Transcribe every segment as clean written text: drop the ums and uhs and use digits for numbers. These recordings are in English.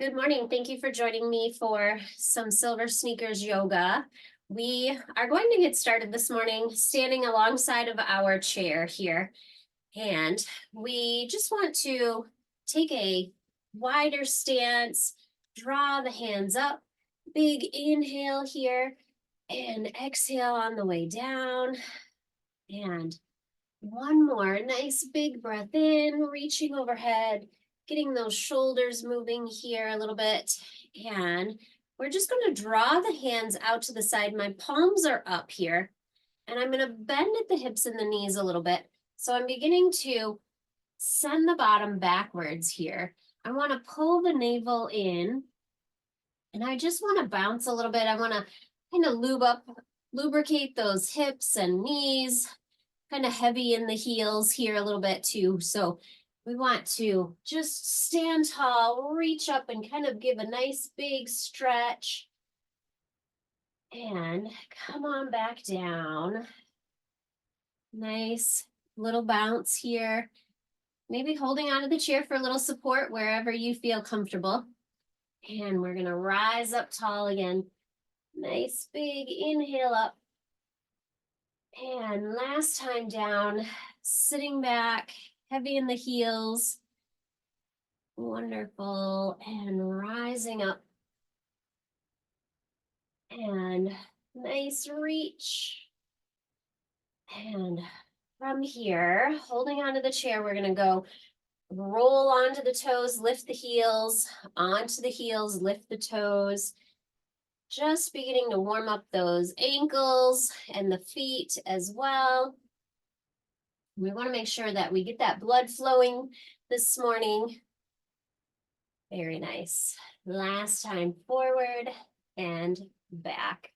Good morning. Thank you for joining me for some Silver Sneakers yoga. We are going to get started this morning standing alongside of our chair here. And we just want to take a wider stance, draw the hands up, big inhale here, and exhale on the way down. And one more nice big breath in, reaching overhead, getting those shoulders moving here a little bit. And we're just going to draw the hands out to the side. My palms are up here, and I'm going to bend at the hips and the knees a little bit. So I'm beginning to send the bottom backwards here. I want to pull the navel in, and I just want to bounce a little bit. I want to kind of lubricate those hips and knees, kind of heavy in the heels here a little bit too. So we want to just stand tall, reach up and kind of give a nice big stretch. And come on back down. Nice little bounce here. Maybe holding onto the chair for a little support wherever you feel comfortable. And we're going to rise up tall again. Nice big inhale up. And last time down, sitting back, heavy in the heels. Wonderful. And rising up. And nice reach. And from here, holding onto the chair, we're going to go roll onto the toes, lift the heels, onto the heels, lift the toes. Just beginning to warm up those ankles and the feet as well. We want to make sure that we get that blood flowing this morning. Very nice. Last time forward and back.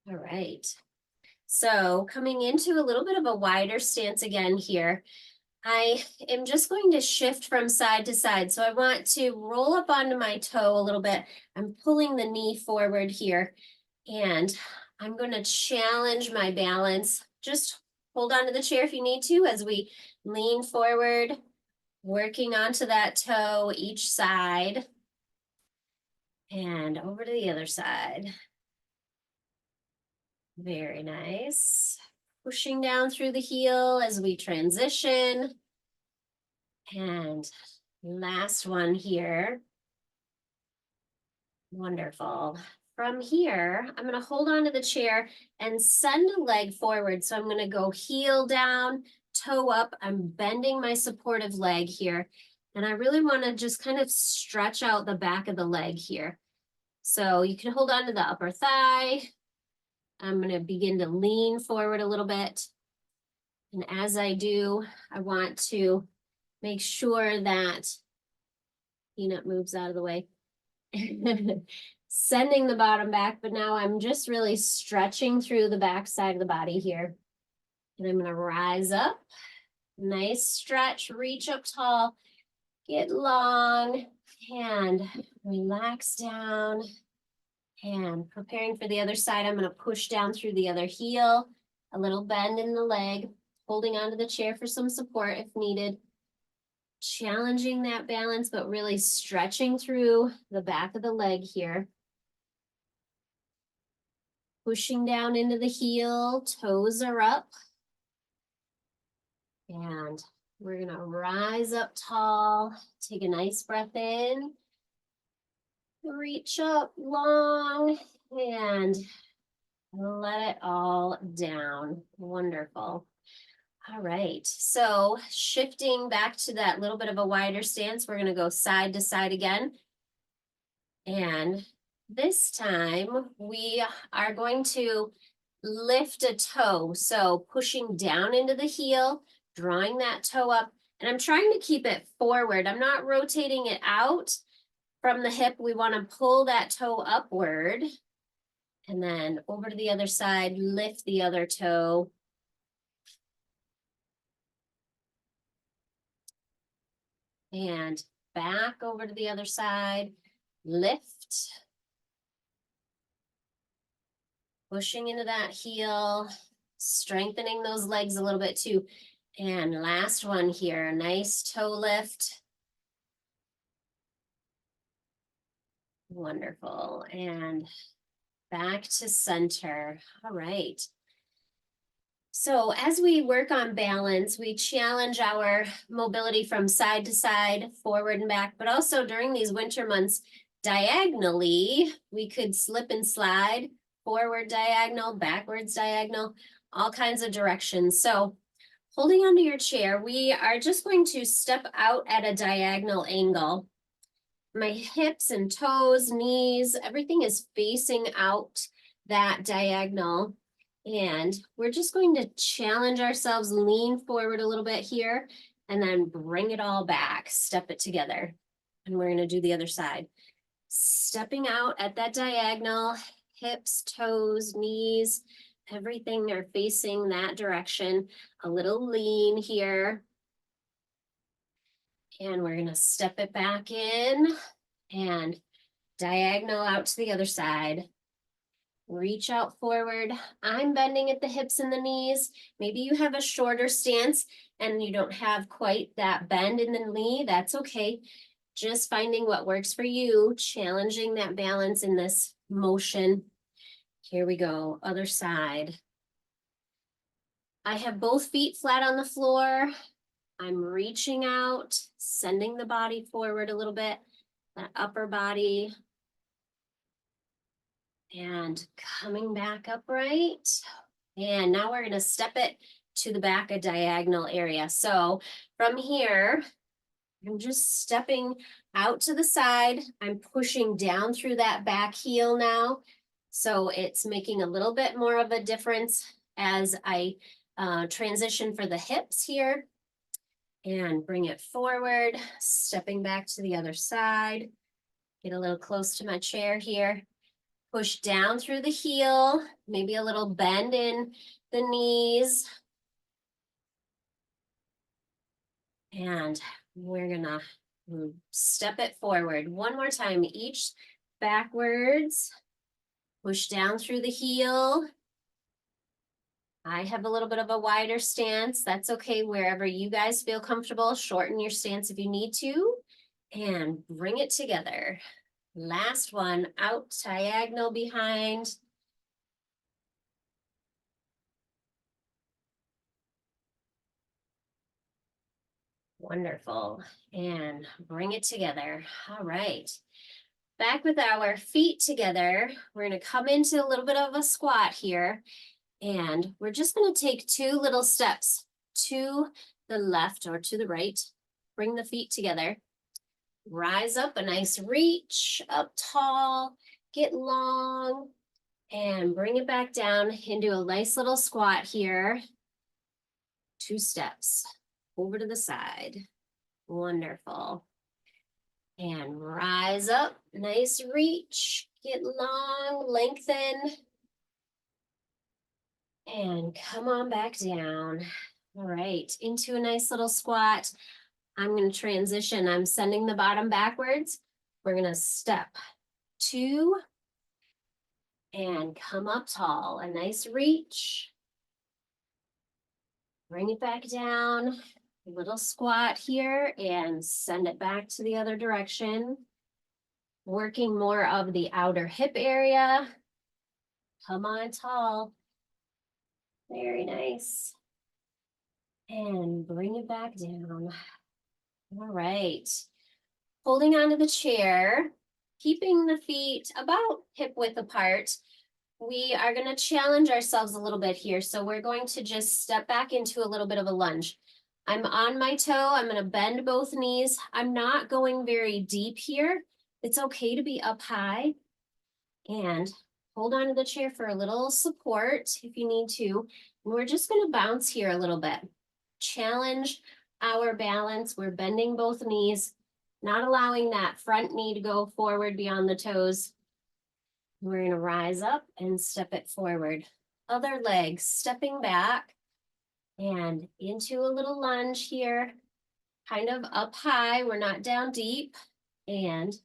All right. So coming into a little bit of a wider stance again here. I am just going to shift from side to side. So I want to roll up onto my toe a little bit. I'm pulling the knee forward here, and I'm going to challenge my balance. Just hold on to the chair if you need to as we lean forward, working onto that toe each side. And over to the other side. Very nice. Pushing down through the heel as we transition. And last one here. Wonderful. From here, I'm going to hold on to the chair and send a leg forward. So I'm going to go heel down, toe up. I'm bending my supportive leg here. And I really want to just kind of stretch out the back of the leg here. So you can hold on to the upper thigh. I'm going to begin to lean forward a little bit. And as I do, I want to make sure that Peanut moves out of the way. Sending the bottom back, but now I'm just really stretching through the back side of the body here. And I'm going to rise up. Nice stretch, reach up tall, get long, and relax down. And preparing for the other side, I'm going to push down through the other heel, a little bend in the leg, holding onto the chair for some support if needed. Challenging that balance, but really stretching through the back of the leg here. Pushing down into the heel, toes are up. And we're going to rise up tall, take a nice breath in. Reach up long and let it all down. Wonderful. All right, so shifting back to that little bit of a wider stance, we're going to go side to side again. And this time we are going to lift a toe. So pushing down into the heel, drawing that toe up, and I'm trying to keep it forward. I'm not rotating it out from the hip. We want to pull that toe upward. And then over to the other side, lift the other toe. And back over to the other side, lift. Pushing into that heel, strengthening those legs a little bit too. And last one here, a nice toe lift. Wonderful. And back to center. All right. So as we work on balance, we challenge our mobility from side to side, forward and back, but also during these winter months, diagonally, we could slip and slide, forward diagonal, backwards diagonal, all kinds of directions. So holding onto your chair, we are just going to step out at a diagonal angle. My hips and toes, knees, everything is facing out that diagonal. And we're just going to challenge ourselves, lean forward a little bit here, and then bring it all back, step it together. And we're going to do the other side. Stepping out at that diagonal, hips, toes, knees, everything are facing that direction. A little lean here. And we're going to step it back in and diagonal out to the other side. Reach out forward. I'm bending at the hips and the knees. Maybe you have a shorter stance and you don't have quite that bend in the knee. That's okay. Just finding what works for you, challenging that balance in this motion. Here we go, other side. I have both feet flat on the floor. I'm reaching out, sending the body forward a little bit, that upper body. And coming back upright. And now we're going to step it to the back, a diagonal area. So from here, I'm just stepping out to the side. I'm pushing down through that back heel now. So it's making a little bit more of a difference as I transition for the hips here. And bring it forward, stepping back to the other side. Get a little close to my chair here. Push down through the heel, maybe a little bend in the knees. And we're gonna step it forward. One more time, each backwards. Push down through the heel. I have a little bit of a wider stance. That's okay, wherever you guys feel comfortable. Shorten your stance if you need to. And bring it together. Last one, out diagonal behind. Wonderful. And bring it together. All right. Back with our feet together. We're going to come into a little bit of a squat here. And we're just going to take 2 little steps to the left or to the right. Bring the feet together. Rise up, a nice reach, up tall, get long, and bring it back down into a nice little squat here. 2 steps over to the side. Wonderful. And rise up, nice reach, get long, lengthen, and come on back down. All right, into a nice little squat. I'm going to transition. I'm sending the bottom backwards. We're going to step 2 and come up tall. A nice reach. Bring it back down. A little squat here and send it back to the other direction. Working more of the outer hip area. Come on tall. Very nice. And bring it back down. All right. Holding onto the chair, keeping the feet about hip width apart. We are going to challenge ourselves a little bit here. So we're going to just step back into a little bit of a lunge. I'm on my toe. I'm going to bend both knees. I'm not going very deep here. It's okay to be up high. And hold on to the chair for a little support if you need to. And we're just going to bounce here a little bit. Challenge our balance. We're bending both knees, not allowing that front knee to go forward beyond the toes. We're going to rise up and step it forward. Other leg, stepping back and into a little lunge here, kind of up high. We're not down deep. And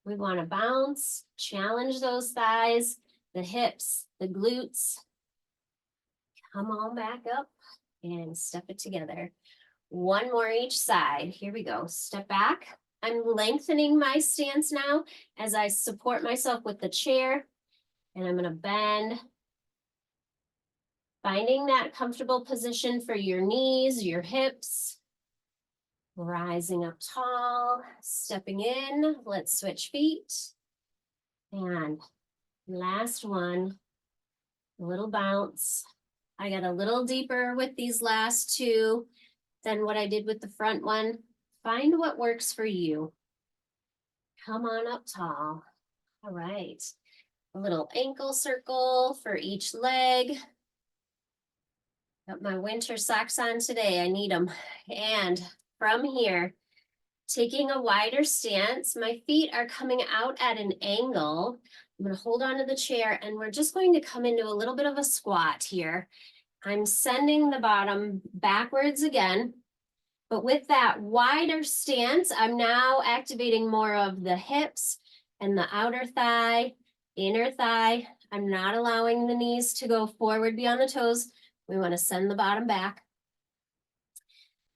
we want to bounce, challenge those thighs, the hips, the glutes. Come on back up and step it together. One more each side. Here we go. Step back. I'm lengthening my stance now as I support myself with the chair, and I'm gonna bend. Finding that comfortable position for your knees, your hips. Rising up tall, stepping in, let's switch feet. And last one, a little bounce. I got a little deeper with these last two than what I did with the front one. Find what works for you. Come on up tall. All right. A little ankle circle for each leg. Got my winter socks on today. I need them. And from here, taking a wider stance, my feet are coming out at an angle. I'm going to hold on to the chair and we're just going to come into a little bit of a squat here. I'm sending the bottom backwards again, but with that wider stance, I'm now activating more of the hips and the outer thigh, inner thigh. I'm not allowing the knees to go forward beyond the toes. We want to send the bottom back.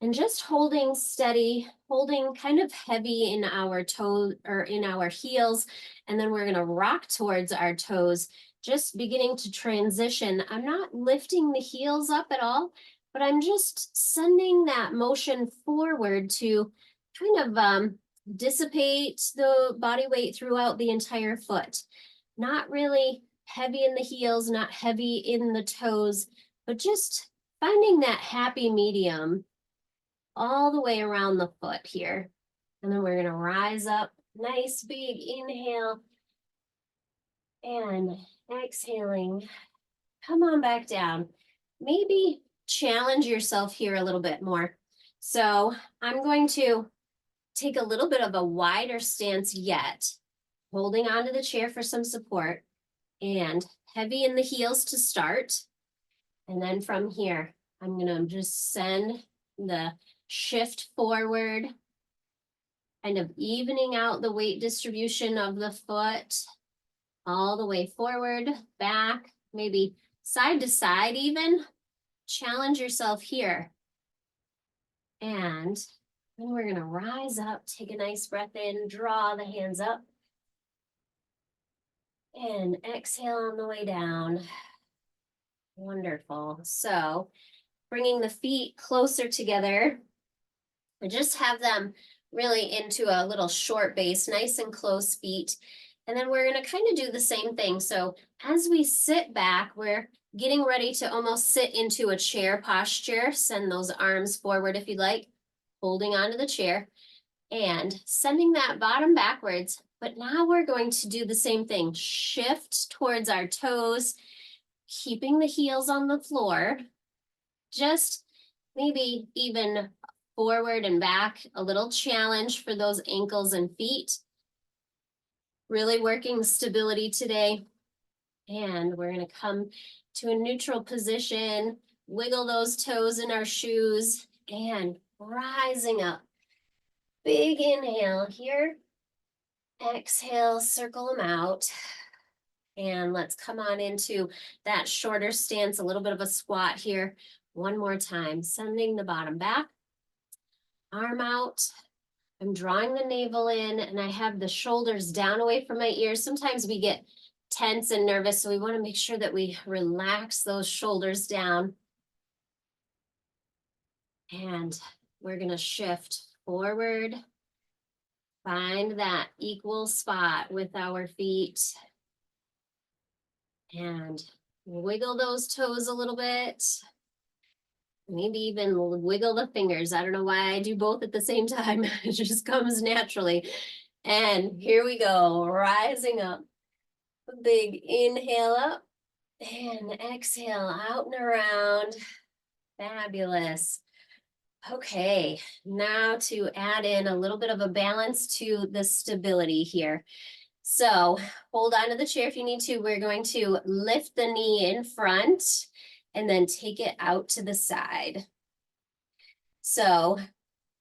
And just holding steady, holding kind of heavy in our toes or in our heels. And then we're going to rock towards our toes, just beginning to transition. I'm not lifting the heels up at all, but I'm just sending that motion forward to kind of dissipate the body weight throughout the entire foot. Not really heavy in the heels, not heavy in the toes, but just finding that happy medium all the way around the foot here. And then we're going to rise up, nice big inhale and exhaling. Come on back down. Maybe challenge yourself here a little bit more. So I'm going to take a little bit of a wider stance yet, holding onto the chair for some support and heavy in the heels to start. And then from here, I'm going to just send the shift forward, kind of evening out the weight distribution of the foot all the way forward, back, maybe side to side even. Challenge yourself here. And then we're going to rise up, take a nice breath in, draw the hands up, and exhale on the way down. Wonderful. So bringing the feet closer together, and just have them really into a little short base, nice and close feet. And then we're going to kind of do the same thing. So as we sit back, we're getting ready to almost sit into a chair posture. Send those arms forward if you'd like, holding onto the chair and sending that bottom backwards. But now we're going to do the same thing. Shift towards our toes, keeping the heels on the floor. Just maybe even forward and back, a little challenge for those ankles and feet. Really working stability today. And we're going to come to a neutral position, wiggle those toes in our shoes, and rising up. Big inhale here. Exhale, circle them out. And let's come on into that shorter stance, a little bit of a squat here. One more time, sending the bottom back. Arm out. I'm drawing the navel in and I have the shoulders down away from my ears. Sometimes we get tense and nervous, so we want to make sure that we relax those shoulders down. And we're going to shift forward. Find that equal spot with our feet. And wiggle those toes a little bit. Maybe even wiggle the fingers. I don't know why I do both at the same time. It just comes naturally. And here we go, rising up. A big inhale up and exhale out and around. Fabulous. Okay, now to add in a little bit of a balance to the stability here. So hold on to the chair if you need to. We're going to lift the knee in front and then take it out to the side. So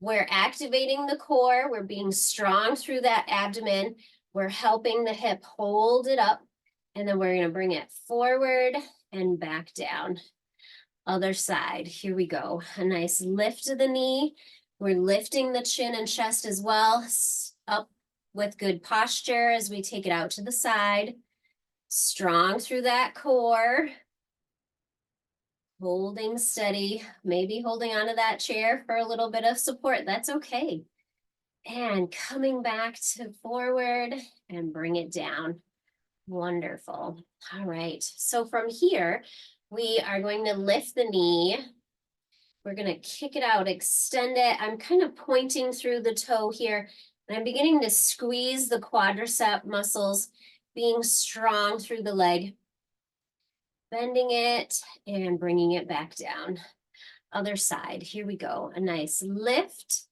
we're activating the core. We're being strong through that abdomen. We're helping the hip hold it up. And then we're going to bring it forward and back down. Other side. Here we go. A nice lift of the knee. We're lifting the chin and chest as well, up with good posture as we take it out to the side. Strong through that core. Holding steady, maybe holding onto that chair for a little bit of support. That's okay. And coming back to forward and bring it down. Wonderful. All right. So from here, we are going to lift the knee. We're going to kick it out, extend it. I'm kind of pointing through the toe here, and I'm beginning to squeeze the quadricep muscles, being strong through the leg, bending it and bringing it back down. Other side. Here we go. A nice lift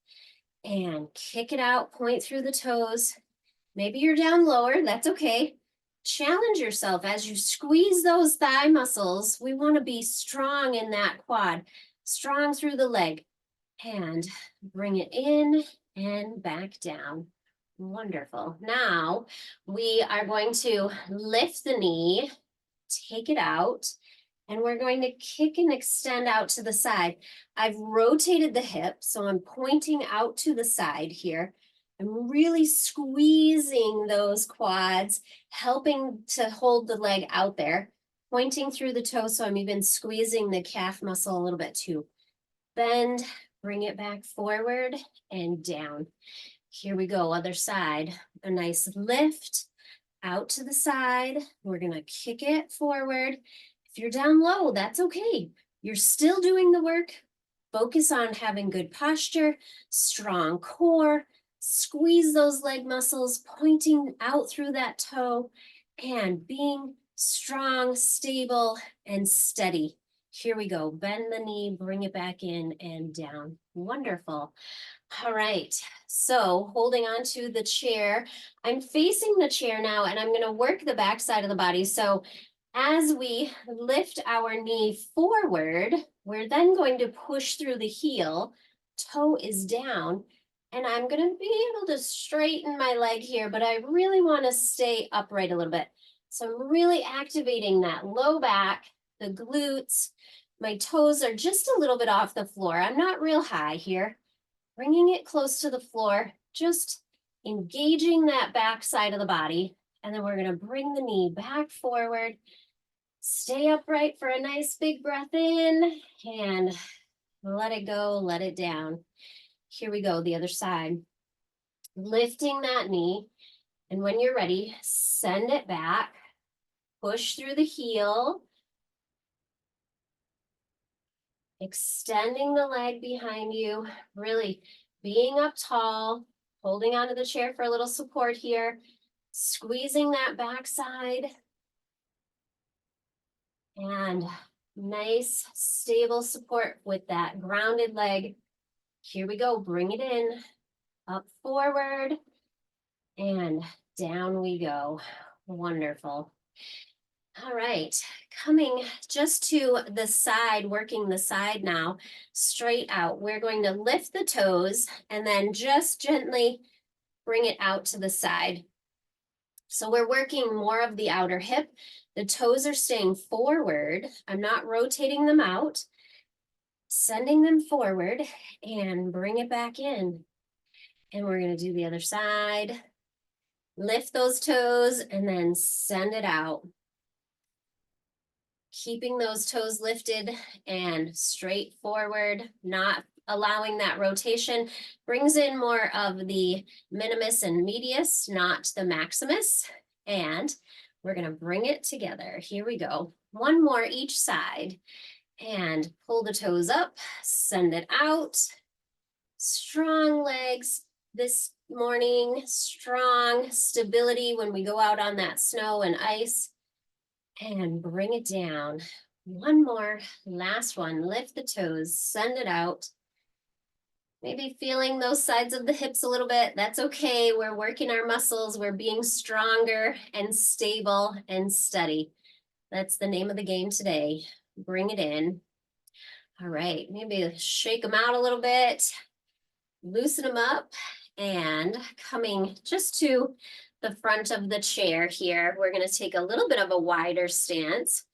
and kick it out, point through the toes. Maybe you're down lower. That's okay. Challenge yourself as you squeeze those thigh muscles. We want to be strong in that quad, strong through the leg, and bring it in and back down. Wonderful. Now we are going to lift the knee, take it out, and we're going to kick and extend out to the side. I've rotated the hip, so I'm pointing out to the side here. I'm really squeezing those quads, helping to hold the leg out there, pointing through the toe, so I'm even squeezing the calf muscle a little bit too. Bend, bring it back forward and down. Here we go, other side. A nice lift out to the side. We're gonna kick it forward. If you're down low, that's okay. You're still doing the work. Focus on having good posture, strong core, squeeze those leg muscles, pointing out through that toe, and being strong, stable, and steady. Here we go. Bend the knee, bring it back in and down. Wonderful. All right. So holding on to the chair, I'm facing the chair now, and I'm going to work the back side of the body. So as we lift our knee forward, we're then going to push through the heel, toe is down, and I'm going to be able to straighten my leg here, but I really want to stay upright a little bit. So I'm really activating that low back, the glutes. My toes are just a little bit off the floor. I'm not real high here. Bringing it close to the floor, just engaging that back side of the body. And then we're going to bring the knee back forward. Stay upright for a nice big breath in and let it go, let it down. Here we go, the other side. Lifting that knee, and when you're ready, send it back. Push through the heel. Extending the leg behind you, really being up tall, holding onto the chair for a little support here, squeezing that backside. And nice, stable support with that grounded leg. Here we go, bring it in, up forward, and down we go. Wonderful. All right, coming just to the side, working the side now, straight out. We're going to lift the toes and then just gently bring it out to the side. So we're working more of the outer hip. The toes are staying forward. I'm not rotating them out. Sending them forward and bring it back in. And we're going to do the other side. Lift those toes and then send it out. Keeping those toes lifted and straight forward, not allowing that rotation, brings in more of the minimus and medius, not the maximus. And we're going to bring it together. Here we go. One more each side. And pull the toes up, send it out. Strong legs this morning, strong stability when we go out on that snow and ice. And bring it down. One more, last one. Lift the toes, send it out. Maybe feeling those sides of the hips a little bit. That's okay. We're working our muscles. We're being stronger and stable and steady. That's the name of the game today. Bring it in. All right, maybe shake them out a little bit, loosen them up, and coming just to the front of the chair here, we're going to take a little bit of a wider stance.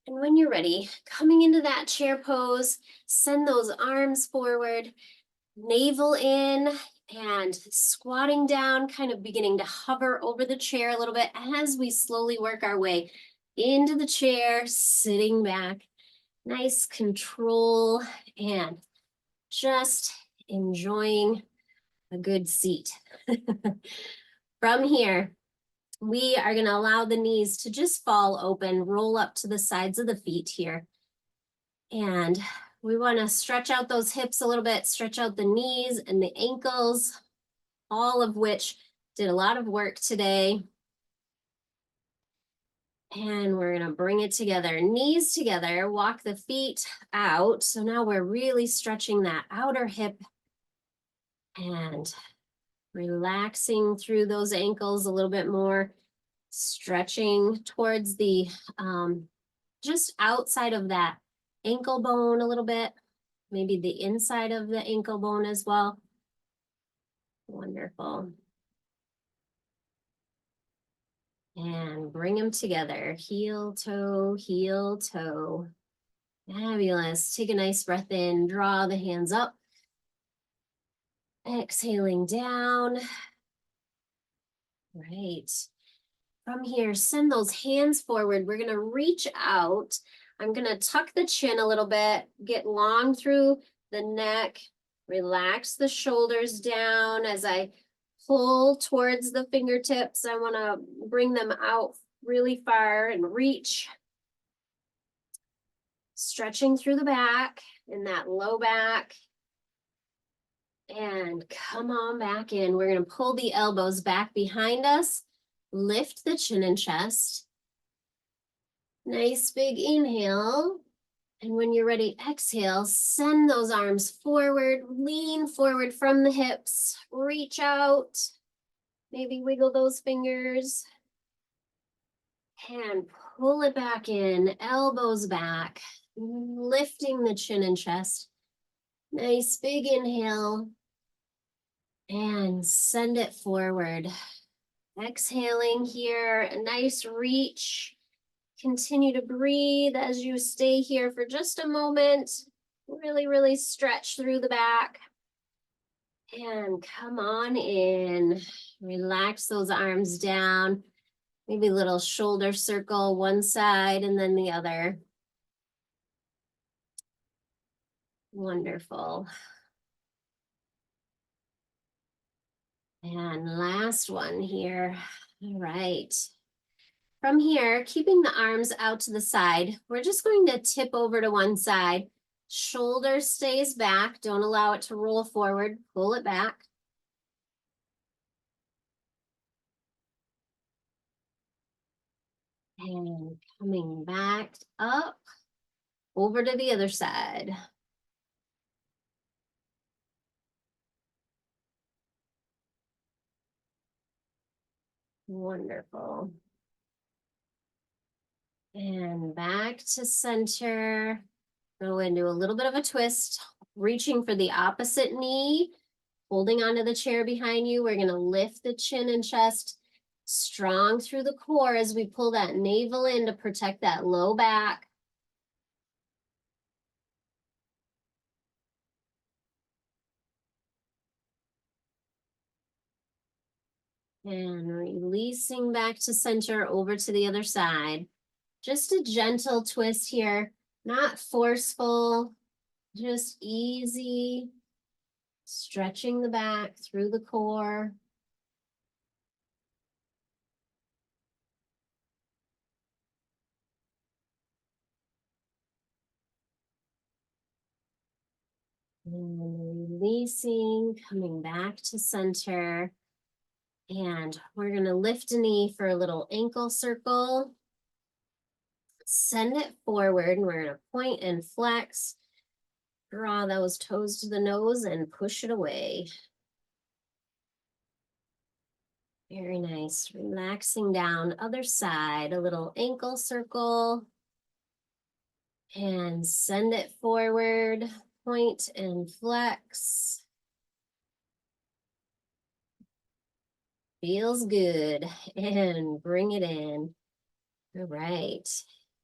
And when you're ready, coming into that chair pose, send those arms forward, navel in and squatting down, kind of beginning to hover over the chair a little bit as we slowly work our way into the chair, sitting back. Nice control and just enjoying a good seat. From here, we are going to allow the knees to just fall open, roll up to the sides of the feet here. And we want to stretch out those hips a little bit, stretch out the knees and the ankles, all of which did a lot of work today. And we're going to bring it together, knees together, walk the feet out. So now we're really stretching that outer hip and relaxing through those ankles a little bit more, stretching towards the just outside of that ankle bone a little bit, maybe the inside of the ankle bone as well. Wonderful. And bring them together, heel, toe, heel, toe. Fabulous. Take a nice breath in, draw the hands up. Exhaling down. Right. From here, send those hands forward. We're going to reach out. I'm going to tuck the chin a little bit, get long through the neck, relax the shoulders down as I pull towards the fingertips. I want to bring them out really far and reach. Stretching through the back in that low back. And come on back in. We're going to pull the elbows back behind us. Lift the chin and chest. Nice big inhale. And when you're ready, exhale, send those arms forward, lean forward from the hips, reach out, maybe wiggle those fingers, and pull it back in, elbows back, lifting the chin and chest. Nice big inhale, and send it forward. Exhaling here, a nice reach. Continue to breathe as you stay here for just a moment. Really, really stretch through the back. And come on in. Relax those arms down. Maybe a little shoulder circle, one side and then the other. Wonderful. And last one here. All right. From here, keeping the arms out to the side, we're just going to tip over to one side. Shoulder stays back. Don't allow it to roll forward. Pull it back. And coming back up, over to the other side. Wonderful. And back to center. Go into a little bit of a twist, reaching for the opposite knee, holding onto the chair behind you. We're going to lift the chin and chest strong through the core as we pull that navel in to protect that low back. And releasing back to center over to the other side. Just a gentle twist here, not forceful, just easy, stretching the back through the core. And releasing, coming back to center. And we're going to lift a knee for a little ankle circle. Send it forward, and we're going to point and flex. Draw those toes to the nose and push it away. Very nice. Relaxing down, other side, a little ankle circle. And send it forward, point and flex. Feels good. And bring it in. All right.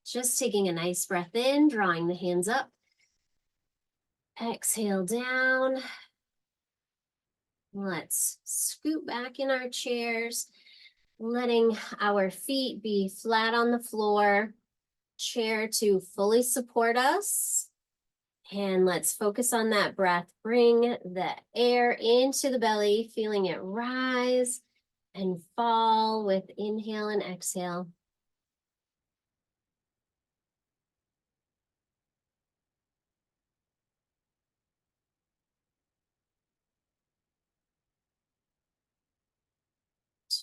Just taking a nice breath in, drawing the hands up. Exhale down. Let's scoot back in our chairs, letting our feet be flat on the floor, chair to fully support us. And let's focus on that breath. Bring the air into the belly, feeling it rise and fall with inhale and exhale.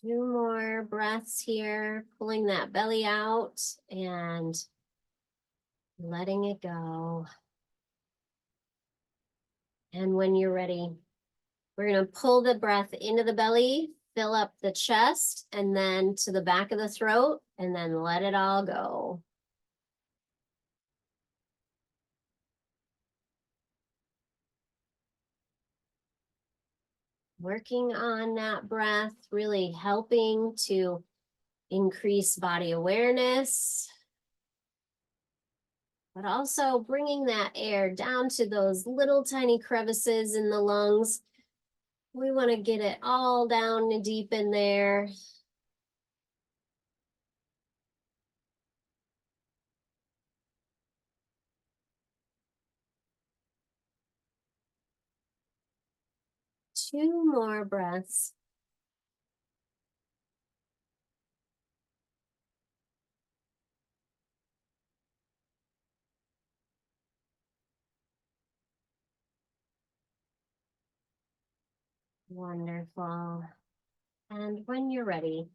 Two more breaths here, pulling that belly out and letting it go. And when you're ready, we're going to pull the breath into the belly, fill up the chest, and then to the back of the throat, and then let it all go. Working on that breath, really helping to increase body awareness, but also bringing that air down to those little tiny crevices in the lungs. We want to get it all down and deep in there. Two more breaths. Wonderful. And when you're ready,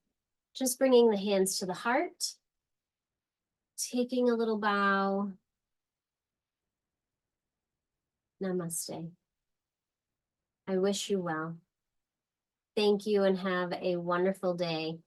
just bringing the hands to the heart, taking a little bow. Namaste. I wish you well. Thank you and have a wonderful day.